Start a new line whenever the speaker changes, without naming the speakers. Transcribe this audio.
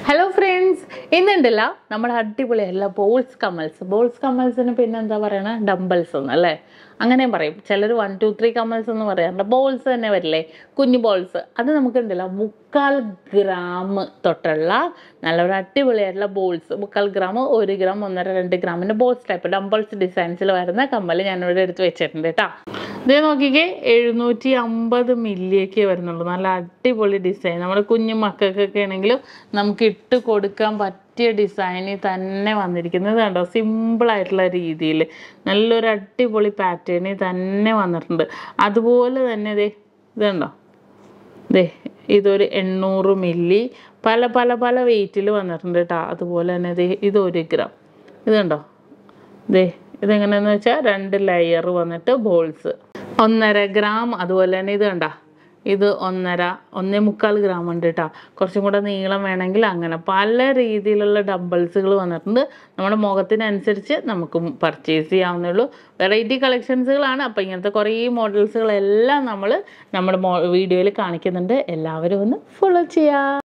Hello friends, ഇന്നുണ്ടല്ല നമ്മുടെ അടിപൊളിയല്ല balls കമ്മൽസിന് പിന്നെ എന്താ പറയണ ഡംബൽസ് ഒന്ന് അല്ലേ അങ്ങനെയും പറയും ചിലർ 1 2 3 കമ്മൽസ് എന്ന് പറയാറുണ്ട് ബോൾസ് തന്നെ വരില്ലേ കുഞ്ഞു ബോൾസ് അത് നമുക്കുണ്ടല്ല 3/4 ഗ്രാം തൊട്ടുള്ള നല്ലൊരു അടിപൊളിയായിട്ടുള്ള ബോൾസ് 3/4 ഗ്രാം 1 ഗ്രാം 1.5 2 ഗ്രാമിൻ്റെ ബോൾസ് ടൈപ്പ് ഡംബൽസ് ഡിസൈൻസിൽ വരുന്ന കമ്മൽ ഞാനിവിടെ എടുത്ത് വെച്ചിട്ടുണ്ട് കേട്ടോ ഇതേ നോക്കിക്കേ 750 മില്ലിയൊക്കെ വരുന്നുള്ളൂ നല്ല അടിപൊളി ഡിസൈൻ നമ്മുടെ കുഞ്ഞു മക്കൾക്കൊക്കെ ആണെങ്കിലും നമുക്ക് ഇട്ട് കൊടുക്കാൻ പറ്റിയ ഡിസൈനിൽ തന്നെ വന്നിരിക്കുന്നത് കണ്ടോ സിമ്പിളായിട്ടുള്ള രീതിയിൽ നല്ലൊരു അടിപൊളി പാറ്റേണിൽ തന്നെ വന്നിട്ടുണ്ട് അതുപോലെ തന്നെ ഇതുണ്ടോ ഇതൊരു 800 മില്ലി പല വെയിറ്റിൽ വന്നിട്ടുണ്ട് കേട്ടോ അതുപോലെ തന്നെ ഇത് 1 ഗ്രാം ഇതുണ്ടോ ഇതെങ്ങനെയാണെന്ന് വെച്ചാൽ 2 ലെയർ വന്നിട്ട് ബോൾസ് 1.5 ഗ്രാം അതുപോലെ തന്നെ ഇത് കണ്ടോ ഇത് 1.5 ഗ്രാം ഉണ്ട് കേട്ടോ കുറച്ചും കൂടെ നീളം വേണമെങ്കിൽ അങ്ങനെ പല രീതിയിലുള്ള ഡംബിൾസുകൾ വന്നിട്ടുണ്ട് നമ്മുടെ മുഖത്തിനനുസരിച്ച് നമുക്ക് പർച്ചേസ് ചെയ്യാവുന്നേ ഉള്ളൂ വെറൈറ്റി കളക്ഷൻസുകളാണ് അപ്പോൾ ഇങ്ങനത്തെ കുറേ മോഡൽസുകളെല്ലാം നമ്മൾ നമ്മുടെ വീഡിയോയിൽ കാണിക്കുന്നുണ്ട് എല്ലാവരും ഒന്ന് ഫോളോ ചെയ്യുക